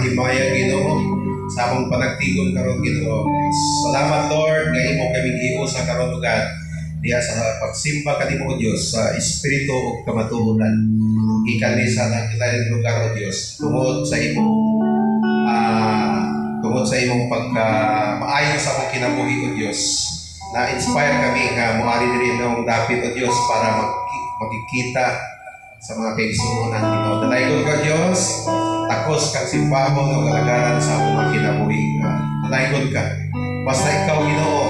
himaya Ginoo sa among panagtigon karon Ginoo. Salamat Lord nga imo kami giho sa karon ugad diya sa pagsimba kanimo o Dios sa espiritu ug kamatuonan. Gikan ni sa lain lugar o Dios tungod sa imong maayo sa akong kinabuhi o Dios. Na-inspire kami nga moari diri ng dapit o Dios para magkikita sa mga kaigsuonan Ginoo. Dalaygon ka Dios, takos kang simbahon o kalagaran sa akong mga kinabuhi. Dalaygon ka. Basta ikaw Ginoo,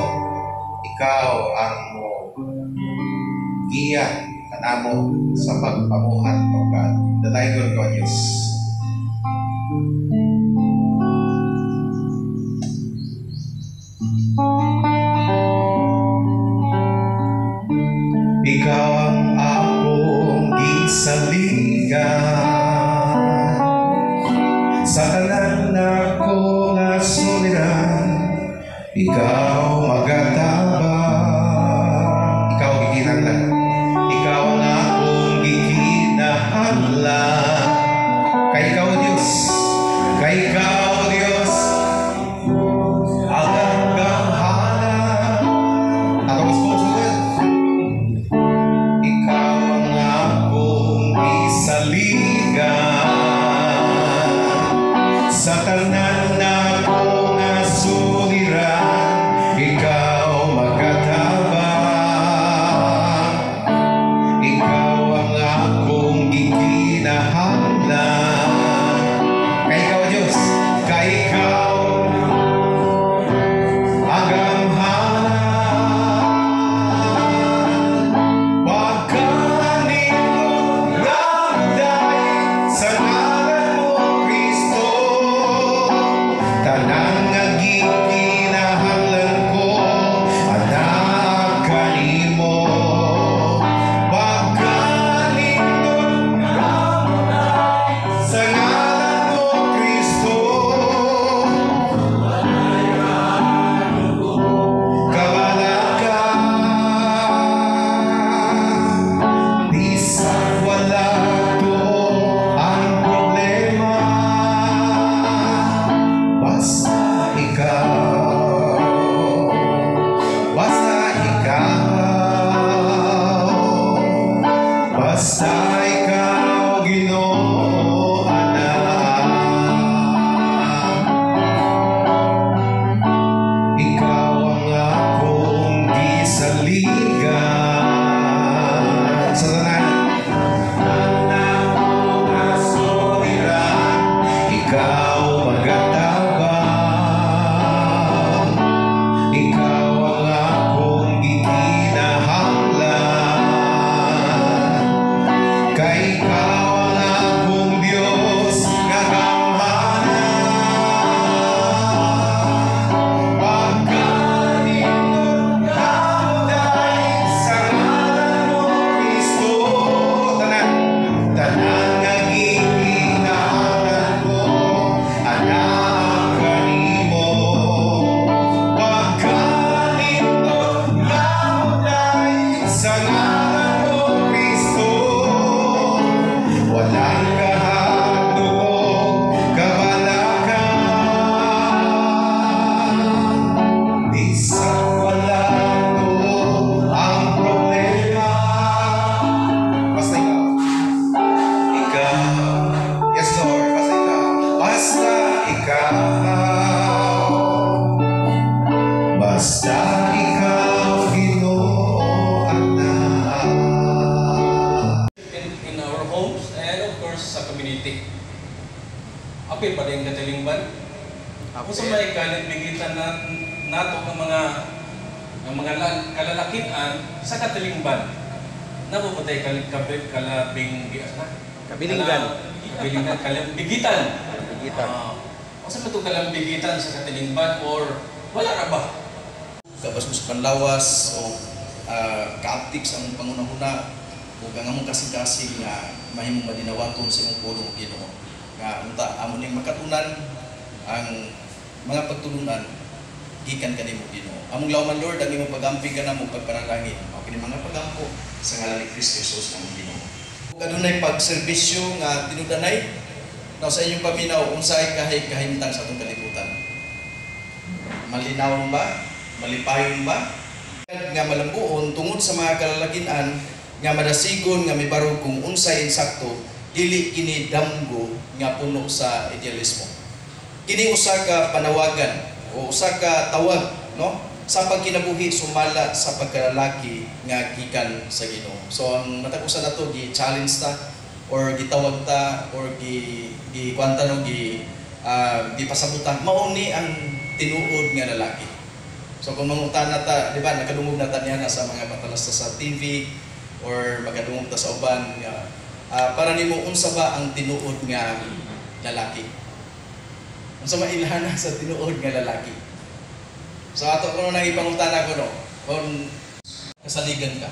ikaw ang giya kanamo sa pagpamuhat o God. Dalaygon ka Dios. Ikaw ang akong gisaligan sa tanan na ko nga suliran. Ikaw magatabang, ikaw gikinahanglan, ikaw ang akong gikinahanglan. Kay ikaw Diyos, kay ikaw Diyos ang gamhanan. Ako mas pusunod. Ikaw ang akong isaligan sa tanan na ko nga suliran. Ikaw magatabang, ikaw ang akong gikinahanglan. Kay ikaw Diyos, kay ikaw ang gamhanan. Pagkanindot ramday sa ngalan mo Kristo, tanang nga gikinahanglan ko anak kanimo. Pagkanindot ramday sa ngalan mo Kristo, kabalakan di sa wala to ang problema. Basta ikaw, basta ikaw, basta ikaw Ginoo anak. Ikaw ang akong gisaligan sa tanan na ko nga suliran. Ikaw magatabang, ikaw ang akong gikinahanglan. Kay ikaw ang akong Diyos nga gamhanan. Pagkanindot ramday sa ngalan mo Kristo, tanan nga gikinahanglan ko anak kanimo. Pagkanindot ramday sa ngalan mo Kristo, walang kahadlok kabalakan di sa wala to ang problema. Basta ikaw, yes Lord, basta ikaw, basta ikaw Ginoo anak. in our homes and of course sa community. Apil pa rin katilingban. Kung sa may kalit-bigitan na nato ng mga kalalakian sa katilingban, napuputay kalabing Kabilinggan. Kabilinggan, kalambigitan. Bigitan. Kung sa itong kalambigitan sa katilingban or wala ra ba? Kabas panlawas o ka-active sa among pangunahuna o ang among kasing-kasing nga mahimong madinawaton sa imong pulong Ginoo. Nga unta amo ning makatunan ang mga pagtulunan gikan kanimo Ginoo. Among lawman Lord ang imong pagampi kanamo pagpanalangin o kini mga pagampo sa ngalan ni Kristo Jesus among Ginoo. Kadunay pagserbisyo nga tinudanay Now sa inyong paminaw, unsay kahimtang sa atong kalibutan? Malinaw ba? Malipayon ba? Nga malambuon tungod sa mga kalalakinan nga madasigon nga mibarog kung unsay insakto, dili kini damgo nga puno sa idealismo. Kini usa ka panawagan o usa ka tawag, no? Sa pagkinabuhi sumala sa pagkalalaki nga gikan sa Ginoo. So ang matagusan nato gi-challenge ta or gitawag ta or gi-kwanta no gipasabutan mao ni ang tinuod nga lalaki. So kung mangutana ta, di ba, nakadungog na ta niya sa mga patalasta sa TV or makadungog ta sa uban nga para nimo unsa ba ang tinuod nga lalaki? Unsa mailhan sa tinuod nga lalaki? So ato kuno nang ipangutana ko no, kung kasaligan ka.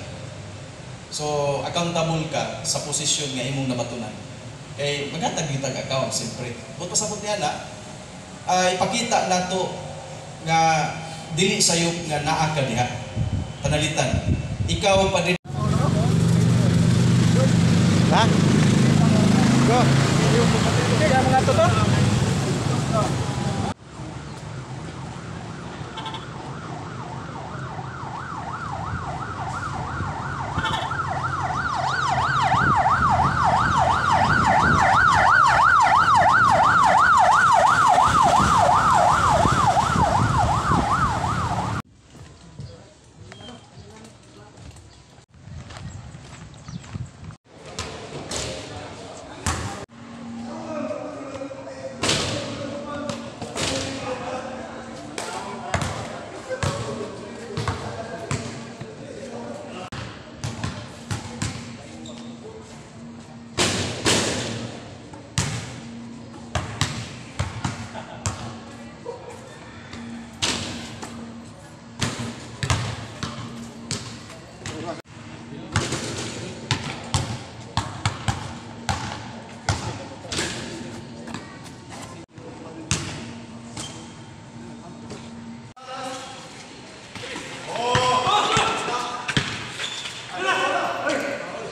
So accountable ka sa posisyon nga imong nabatunan. Kay magatag gitag account siyempre. But pasabot niya na ipakita nato nga dili sayop nga naa ka diha. Panalitan. Ikaw pa din. Ha? Go. Kaya mga toto.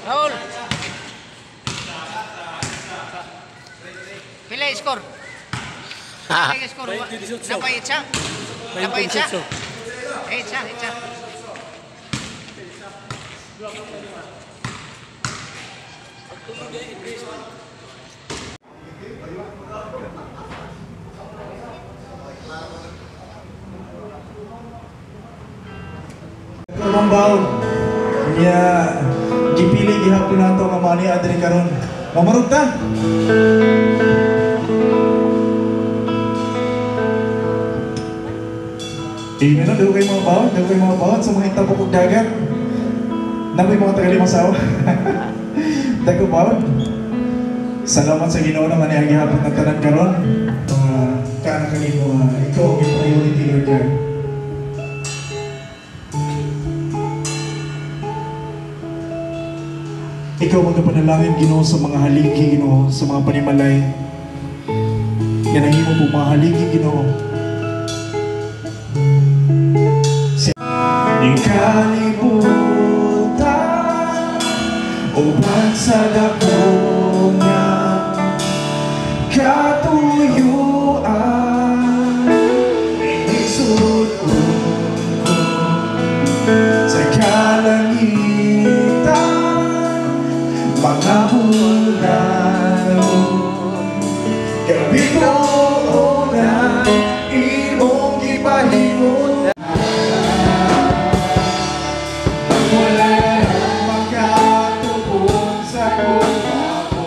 Raul. Pila skor? Pila skor? Napait siya? Napait siya? Siya. Kumambaw niya gipili gihapon nato nga mani adri karon. Mamarog ta. Tingnan na daw kayo mga bawat sa mga itabok ug dagat. Nakoy mga tagalimasawa. Dagko bawat. Salamat sa Ginoo naman ang gihapon ng tanan karon. Kana kanimo ikaw ang priority Lord God. Ikaw magpanalangin Ginoo sa mga haligi Ginoo, sa mga panimalay. Yan ang imo po mga haligi Ginoo. Di kalibutan uban sa dako nga katuyuan inisud ko sa kalangitan mga bulan kapituon na imong gipahimot. Wala makatupon sa kumapo.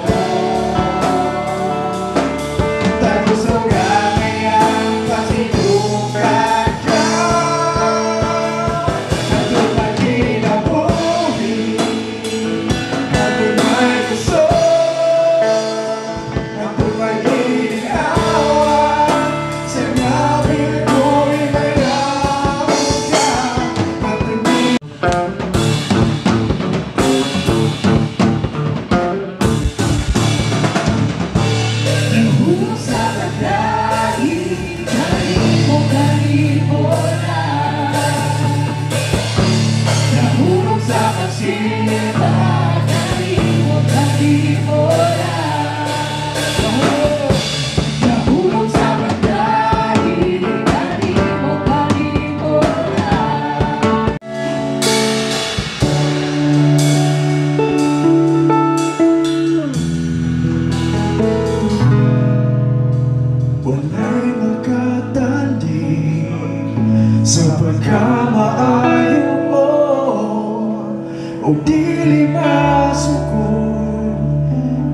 Tapos ang gagayang pasinukat ka. At magkinabuhi at may gusto. At magiging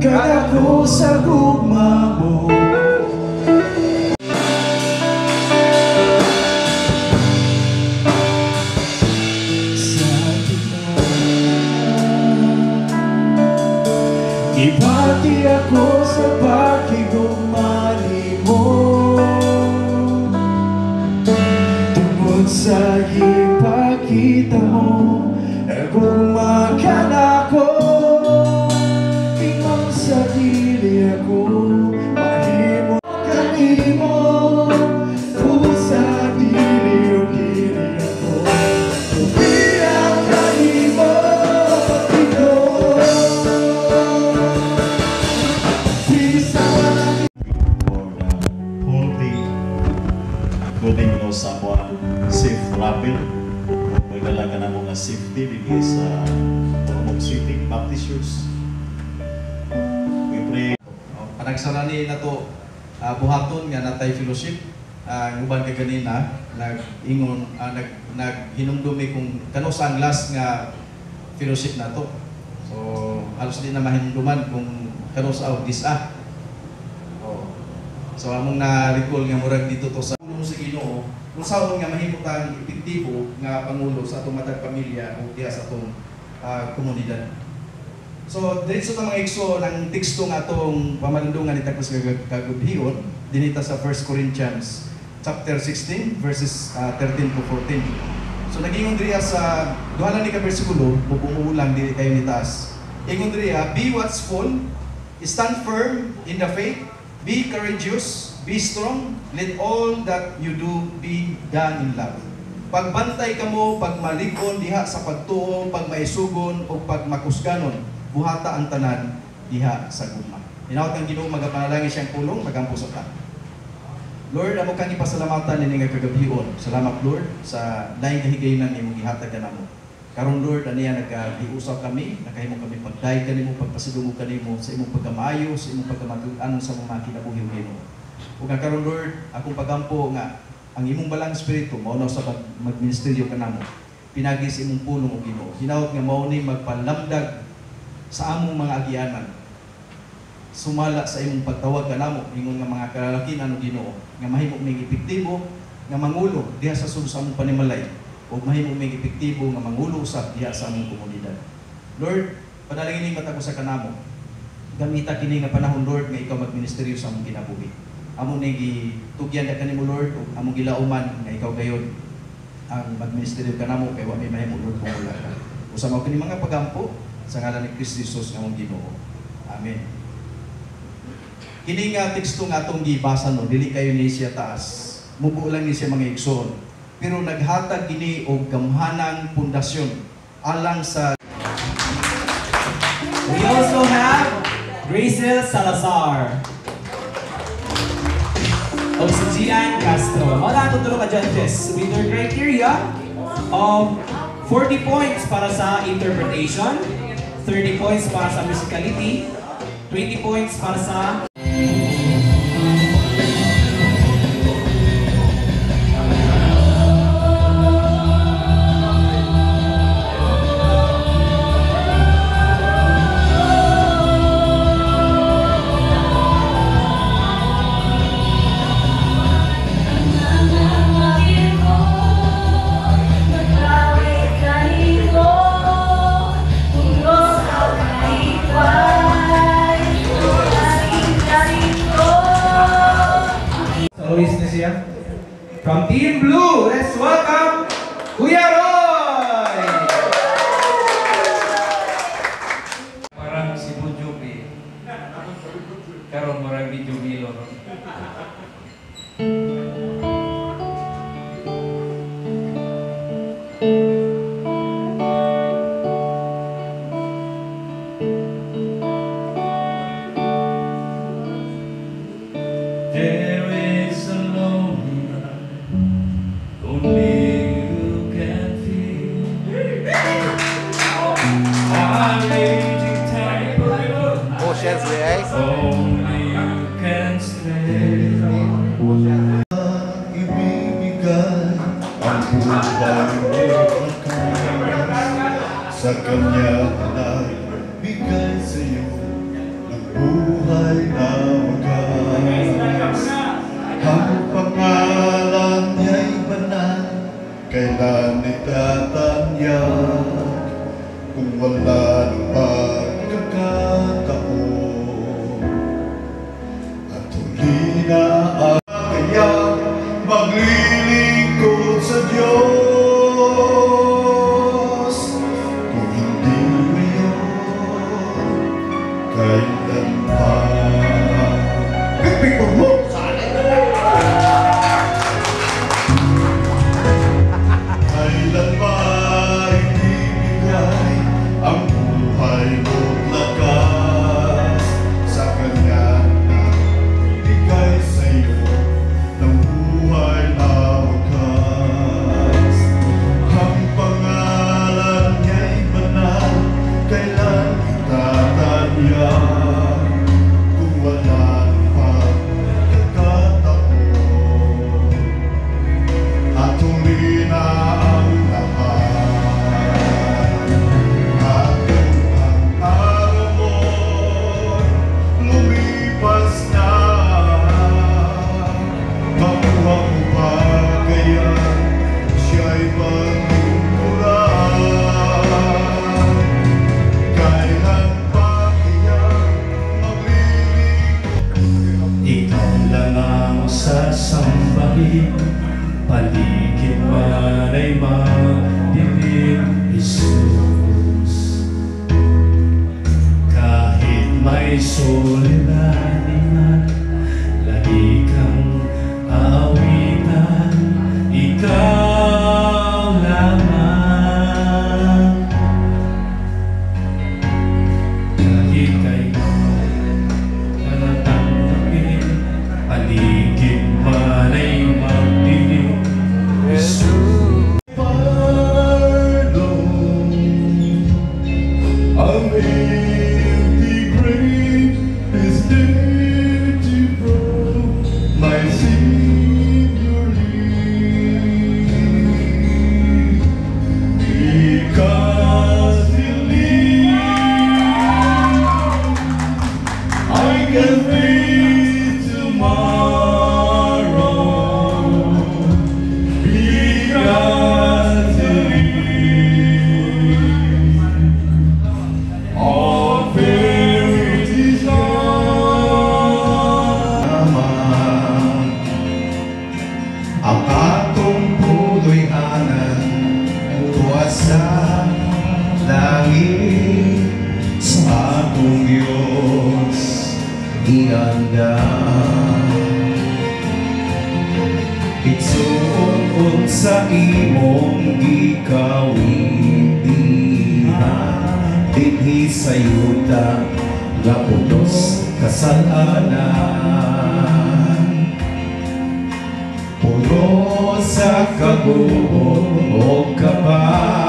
Kadako sa gugma mo. Ibati ako sa pakigumani mo, tungkol sa ipakita mo, nagugmakan ako. Ikaw sa dili ako, mahimo kanimo, kung sa dili o dili ako, tubiang kanimo, including sa mga safe travel o magdalaga na mga safety dito sa Ormoc City Baptist Church. We pray. Panagsarani na to buhaton nga natay fellowship. Ang uban kay kanina nag-ingon naghinumdumi kung kano sa ang last nga fellowship na to. So halos di na mahinumduman kung kano sa this So among na-recall nga murag dito to sa sa Ginoo, kung saan nga mahimutang epektibo nga pangulo sa atong matag pamilya o diya sa atong komunidad. So diretso ta mga igso ng teksto nga atong pamalandungan ni Takos kagubhion dinita sa 1 Corinthians chapter 16 verses 13 to 14. So nagingon diya sa duha ni ka bersikulo bubungulang dili kayo ni taas. Ingon diya, be watchful, stand firm in the faith, be courageous, be strong, let all that you do be done in love. Pagbantay kamo, pagmalikon diha sa pagtuo, pagmaisugon o pagmakusganon, buhata ang tanan diha sa gugma. Hinawat ang Ginoo magapanalangin siyang pulong, magampo sa ta. Lord, amo kang ipasalamatan nini nga kagabhion. Salamat Lord sa lain kahigaynan imong gihatag kanamo. Karon Lord, aniya naghiusap kami, nakahimo kami pagday kanimo, pagpasidungog kanimo sa imong pagkamaayo, sa imong pagkamatuan sa mga kinabuhi mo. Ug karon Lord, akong pagampo nga ang imong balang espiritu mao na sa magministeryo kanamo. Pinagi sa imong pulong o Ginoo. Hinawat nga mao ni magpalamdag sa among mga agianan. Sumala sa imong pagtawag kanamo ingon nga mga kalalakian o Ginoo nga mahimo mig epektibo nga mangulo diha sa sulod sa among panimalay o mahimo mig epektibo nga mangulo usab diha sa among komunidad. Lord, panalangin matag sa kanamo. Gamita kini nga panahon Lord nga ikaw magministeryo sa among kinabuhi. Among gitugyan na kanimo Lord ug among gilauman nga ikaw gayon ang magministeryo kanamo kay wa may mahimo Lord pumula ka. Usa mao kini mga pagampo sa ngalan ni Kristo Jesus nga among Ginoo. Amen. Kini nga teksto nga atong gibasa no, dili kayo ni siya taas. Mubo lang ni siya mga igsoon. Pero naghatag kini og gamhanang pundasyon alang sa. We also have Gracel Salazar o si Gian Castro. Wala tutulong ka judges with their criteria of 40 points para sa interpretation, 30 points para sa musicality, 20 points para sa from Team Blue. Let's welcome Kuya Roy! Parang si Bon Jovi. Karon marang di Jumilo. Ibibigay ang buhay sa kanya ay bigay sa iyo ng kailan itatanya kung wala ng pagkakataon at huli na ang kaya maglilingkod sa Diyos kung hindi ngayon kailan pa pipipon mo kailan ba ibibigay ang buhay mo't lakas sa Kanya na ibigay sa'yo ng buhay na wakas. Ang pangalan niya'y banal, kailan itatanya kung wala ng pagkakataon at huli na ang lahat. At kung ang araw mo lumipas na, makuha mo ba kaya siya'y pagmumulan? Kailan ba kaya maglilingkod? Ikaw lang ang sasambahin, paligid man ay magdilim, Jesus. Kahit may suliranin man, lagi kang aawitan, ikaw lamang. Kahit kailan natatanggapin, paligid man ay magdilim, Jesus. Pardon, ang empty grave is there to prove my Savior lives. Because He lives, I can face tomorrow. Because He lives, all fear is gone. Ang atong puloy anan buwas sa langit sa atong Diyos ianda. Itsuon sa imong gikawitihan, dinhi sa yuta nga pulos kasalanan. Puno sa kabuot o kapakyasan,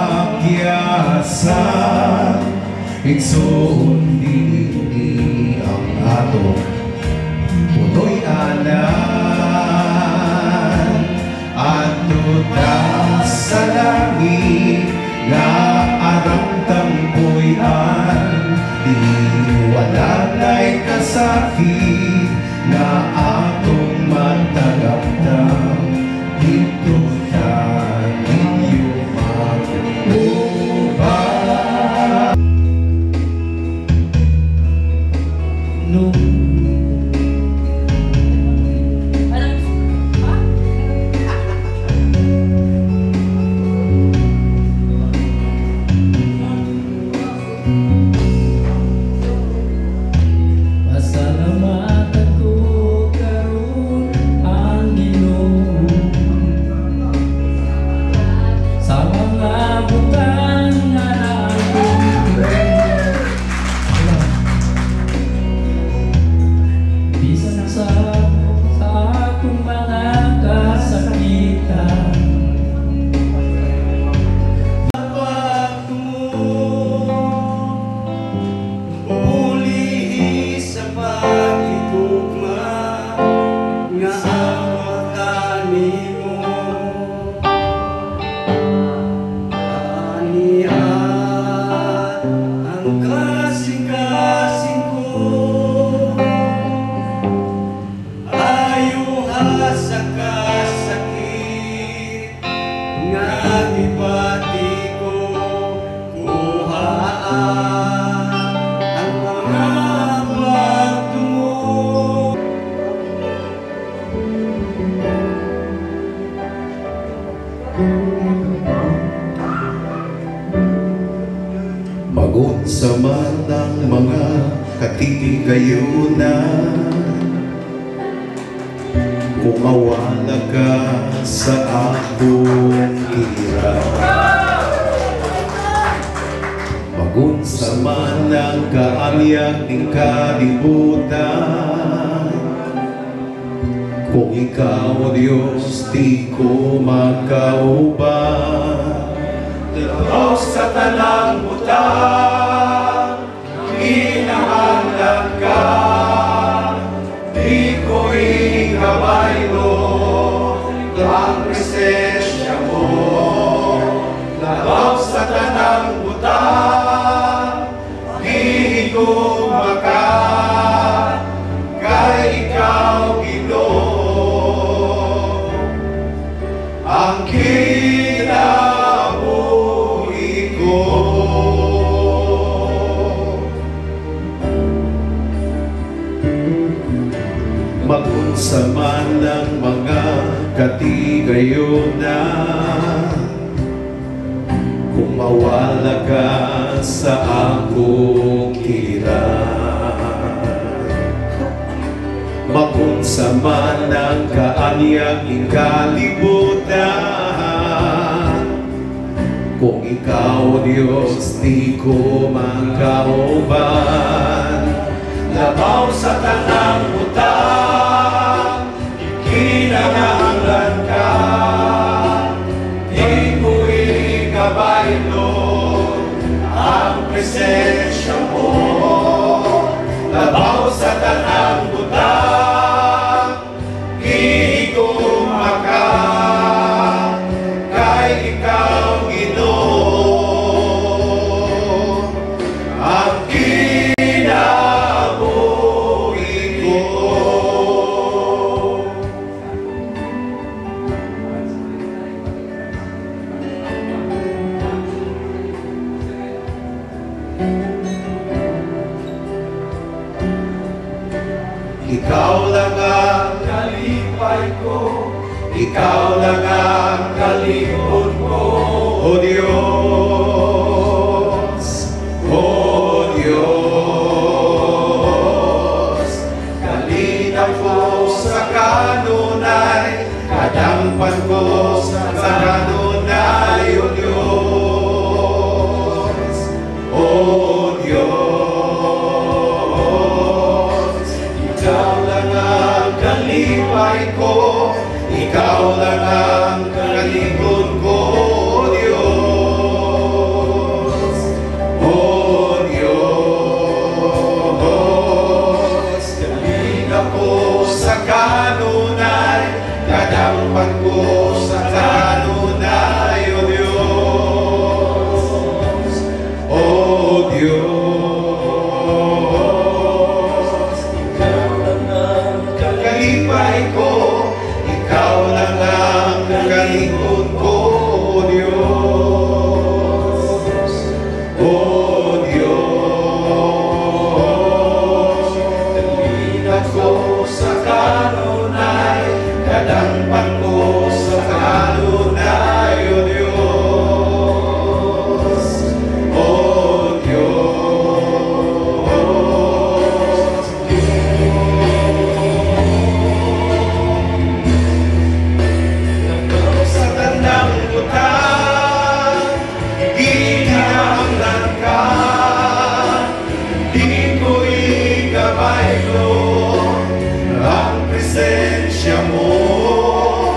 igsuon dinhi ang atong punoy anan. At tutang sa langit nga arang tampuyan, di wala na'y kasakit na atong matagaptang. Dito tayo mag-ubah. Pasalamat ako karon ang Ginoo sa mga butang nga naatong gayon na kung mawala ka sa akong hirap. Magunsa man ang kaamyak ng kalibutan, kung ikaw, Diyos, di ko makauban. Labaw sa talang butang, hinahanglan ka, di ko ikabaylo ang presensya mo. Labaw sa talang butang, di ko maka, kay ikaw, Ginoo, ang kinabuhi ko. Magunsa man ang mga katigayon na kung mawala ka sa akong hirap. Magunsa man ang kaanyag ng kalibutan, kung ikaw, Diyos, di ko makauban. Labaw sa tanang butang, kinahanglan ka, di ko ikabaylo ang presensya mo. Labaw sa tanang butang, di ko maka, kay ikaw, Ginoo, ang kinabuhi ko. Ikaw lang ang kalipay ko, ikaw lang ang kalipon ko, O Diyos, O Diyos. Kalinaw ko sa kanunay, kadampan ko sa kanunay, O Diyos, O Diyos. Ikaw lang ang kalipay ko, ikaw lang ang kalipon ko, O Diyos, O Diyos. Kalinaw ko sa kanunay, kadampan ko sa kanunay, O Diyos, O Diyos. Kalipay ko, ikaw lang ang kalipon ko, O Diyos, O Diyos. Kalinaw ko sa kanunay, kadampan ko sa kanunay, O Diyos, O Diyos. Sa tandang butang, hinahanglan ka, di ko ikabaylo ang presensya mo.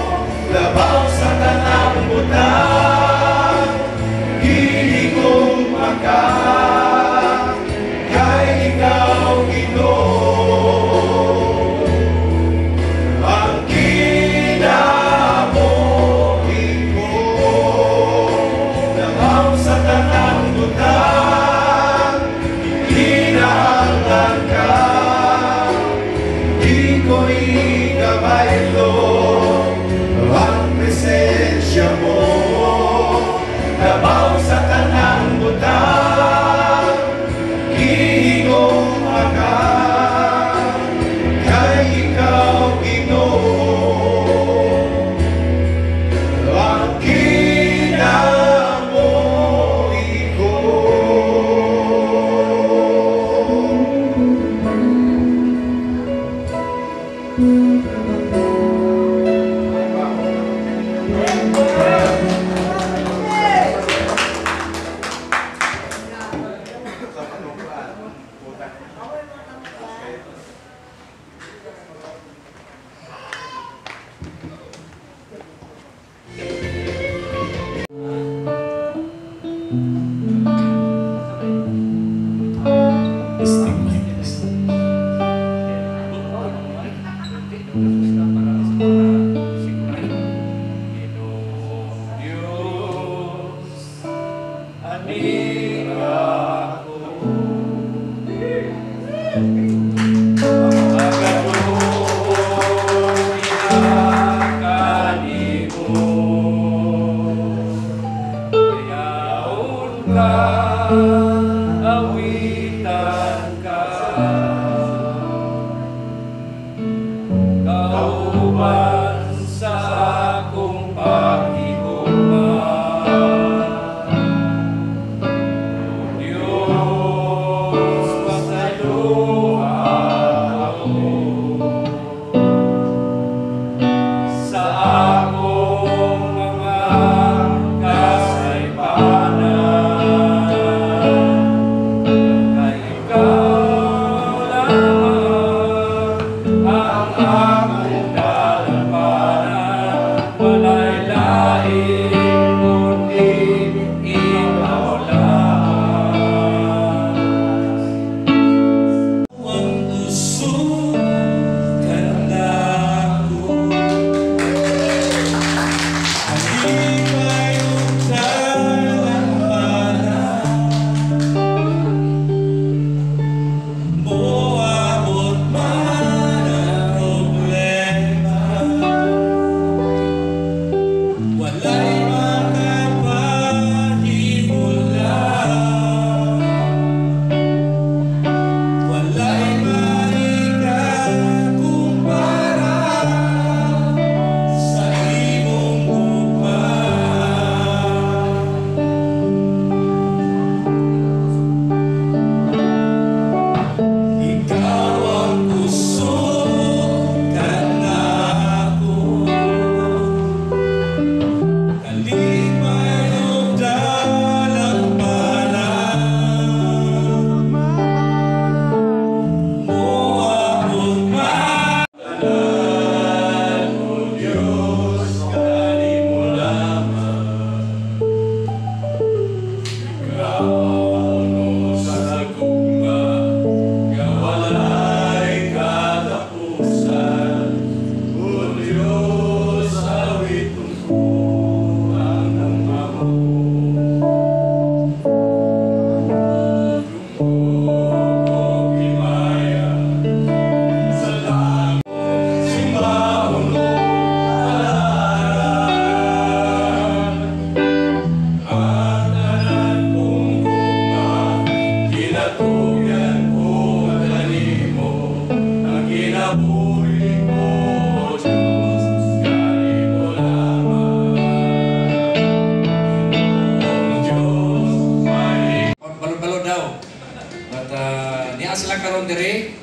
sila karon dire,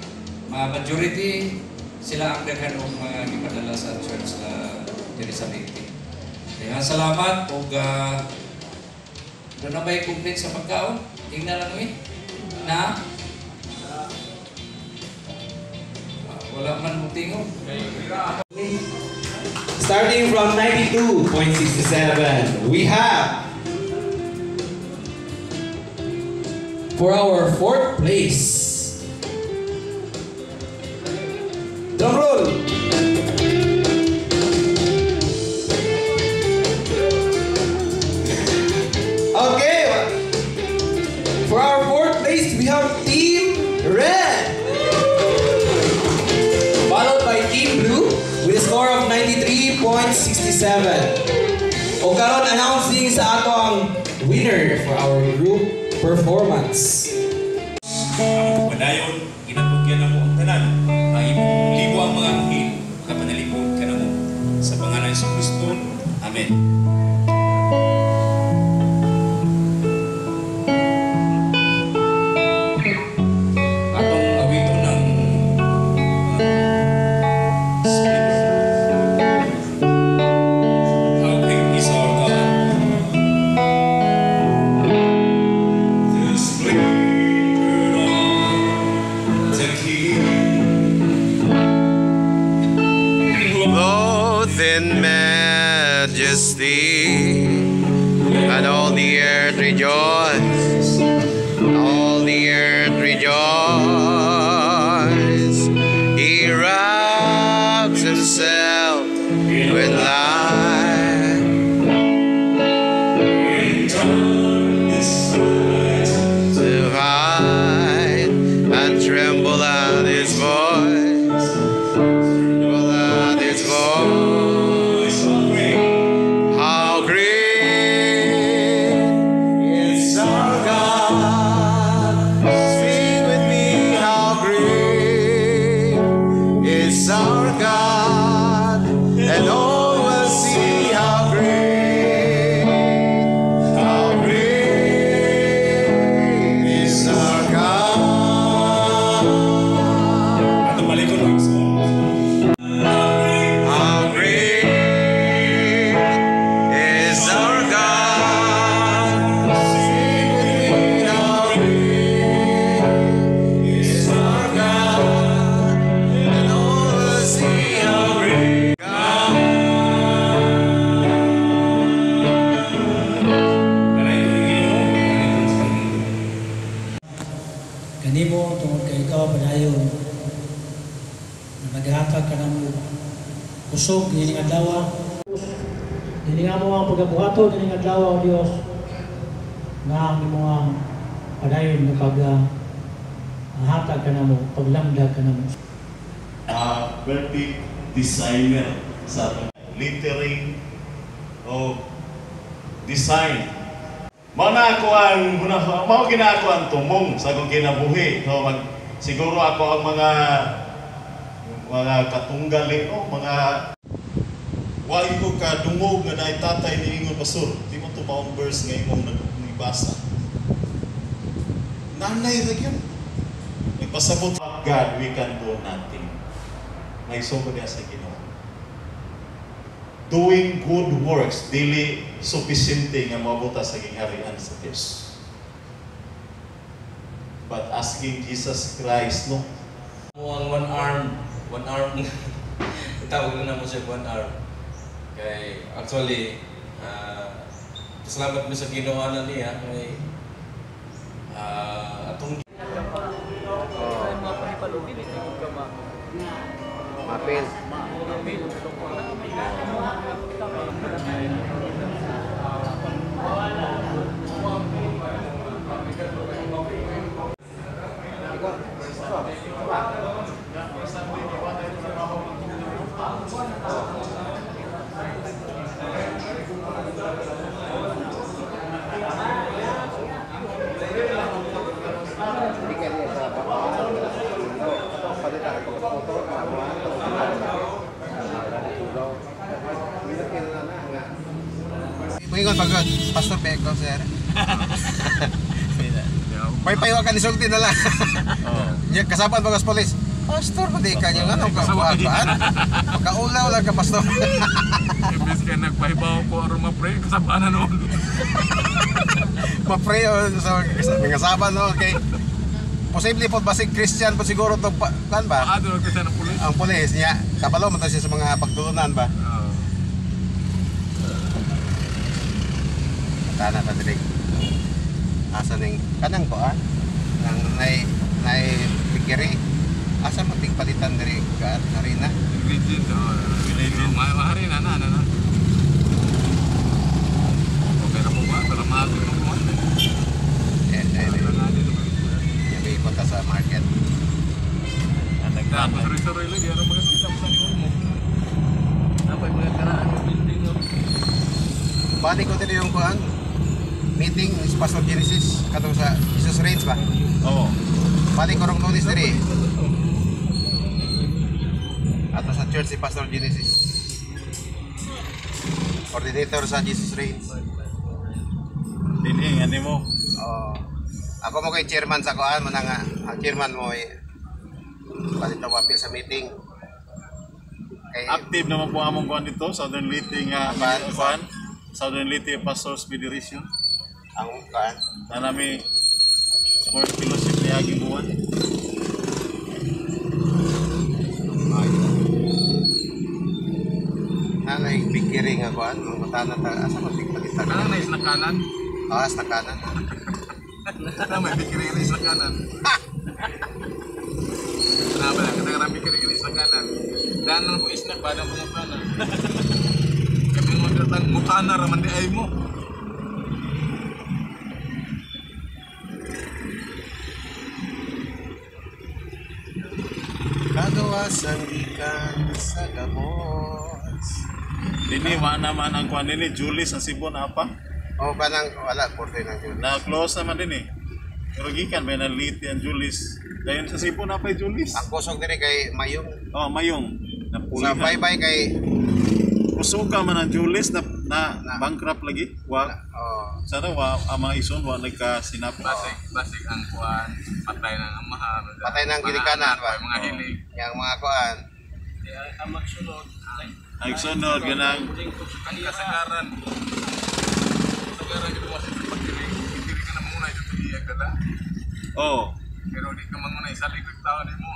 majority sila ang daghan og mga gipadala sa church diri sa Leyte. Kaya salamat og doon na may complete sa pagkaon. Tingnan lang na wala man mo tingog. Starting from 92.67, we have for our fourth place. Drum roll. Okay. For our fourth place, we have Team Red. Followed by Team Blue with a score of 93.67. O karon announcing sa ato ang winner for our group performance. Padayon, ginatugyan na mo ang tanan. Libo ang mga anghel, kapanalipod ka na mo. Sa pangalan ni Kristo. Amen. Atong awito ng How great is our God. The splendor of the King. Clothed in majesty, and all the earth rejoice, all the earth rejoice. He wraps himself with light, In darkness, to hide and tremble our God, and all will see how great is our God. At ang balik ko lang sa How great is our God. Sing with me, how great is our God, and all will see how great God. Kanimo tungod kay ikaw padayon na naghatag ka ng kusog nining adlaw. Dili nga mo ang pagabuhaton nining adlaw o Dios na ang imong padayon na hatag ka namo, paglamdag ka namo. Graphic designer sa lettering o design. Mao na ako ang mao gina ako ang tumong sa akong kinabuhi. So siguro ako ang mga katunggal mga why ko ka dungog nga naay tatay ni ingon pastor. Di mo to maong verse nga imong nagbasa. Nanay ra gyud. Nagpasabot God, we can do nothing. May sugod niya sa Ginoo. Doing good works, dili sufficiente nga mabuta sa gingharian sa Diyos. But asking Jesus Christ, no? Mo ang one arm, tawag na mo siya one arm. Kay, actually, salamat mo sa ginawa na niya, kay, atong Mapil. Ingon pagod, Pastor Beko, sir. Pay-payo ka ni sulti na lang. Nya kasapan mga polis. Pastor, hindi ka niya nga kabuhat. Pagkaulaw lang ka, Pastor. Imbes ka nagpahibaw ko aron ma-pray kasabana noon. Ma-pray sa mga saban noon kay posible po basig Christian po siguro to kan ba? Doon kasi ng pulis. Ang pulis niya, kabalo man siya sa mga pagtulunan ba? Kana pa diri. Asa ning kanang koan? Nang nay pikiri. Asa mo tigpalitan diri ka arena? Legend harina na. Okay ra mo ba? Para maaari mo mo. May ikot sa market. Tapos sorry lagi ano mga kita mo sa mo. Napay mga karaan ng building no. Bali ko diri yung kuan. Meeting is Pastor Genesis katong sa Jesus Reigns ba? Oo. Bali ko rong notice diri. Ato sa church si Pastor Genesis. Coordinator sa Jesus Reigns. Dinhi ani mo. Ako mo kay chairman sa kuan mo nga ang chairman mo palit na apil sa meeting. Kay Active naman po among kuan dito, Southern Leyte nga kuan. Southern Leyte Pastors Federation. Ang kuan na nami sport fellowship ni aging buwan. Nanay pikiring nga kuan, ang butana ta asa mo tigpalitan. Kanang nais na kanan. As na kanan. May pikiring nais na kanan. Kenapa lah kadang-kadang pikiring nais na kanan. Dan nang po isnak badang pengutana. Kami mo datang mutana raman di ay mo. Kagawasan ikan sa gamos. Dini mana man ang kuan dini Julis ang Sibon apa? O kanang wala porte nang Julis. Na close naman dini. Pero gikan ba na Leyte ang Julis. Dayon sa Sibon apa Julis? Ang kusog diri kay Mayong. Oh, Mayong. Sa bye-bye kay Usuga man ang Julius na bankrupt lagi. Wa sana wa ang mga ison wa nagkasinap. Basig ang kuan, patay ng amahan. Patay ng ginikanan ba? Mga hilig. Yang mga kuan. Ang magsunod. Ay sunod ganang Ang kasagaran. Kasagaran ito mo sa pagkiling. Hindi ka na muna ito pilihan ka na. oh, Pero di ka muna isa likod tao din mo.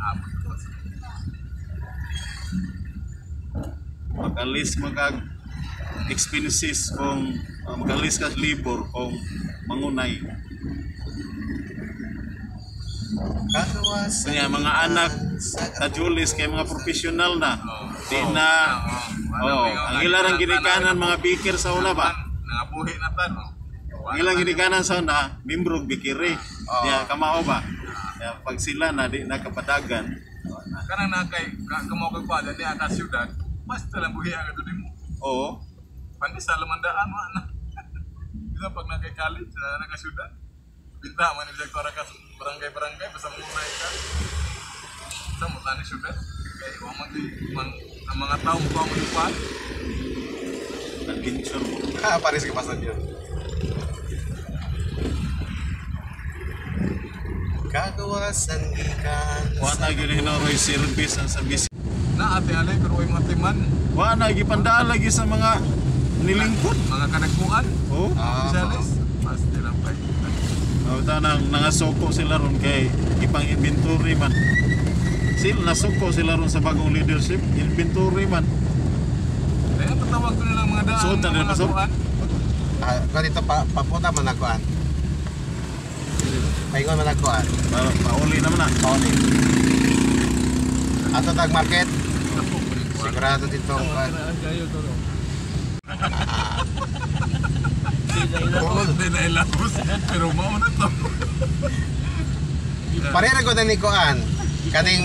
Abot ko. magalis magag expenses kung magalis ka libor kung mangunay. Kaya mga anak sa Julius kay mga professional na. Di na ang ilang ginikanan mga bikir sa una ba? Nangabuhi na tan. Ang ilang ginikanan sa una, membro bikiri. Kaya kamao ba? Kaya pag sila na di nakapadagan. Karena na kay kamo kay pa ni aka syudad, basta lang buhi ang adun mo. Oo. Pandi sa lamandaan wa na. Kita pag na kay college na naka syudad. Binta man ni ka barangay basta mo na ka. Sa mo tani syudad. Kay wa man ang mga tao mo pa mo pa. Adventure. Paris ke pasar yun. Kagawasan ikan. Wa na gyud Roy service ang service. Na ate alay pero ay mga timan. Wa na gipandaan lagi sa mga nilingkod, mga kanagpuan. Oh. Specialist. Pasti lang pa. Tanang nangasoko sila ron kay ipang inventory man. Nasoko sila ron sa bagong leadership, inventory man. Kaya patawag ko nilang mga daan. So, tanong na pasok? Dito papunta man nakuan. Paingon man nakuan. Pauli naman na. Pauli. Ato tag market. Sigurado dito ang kuan. Hindi na ilapos. Pero mauna to. Parera ko na ni kuan. Kaning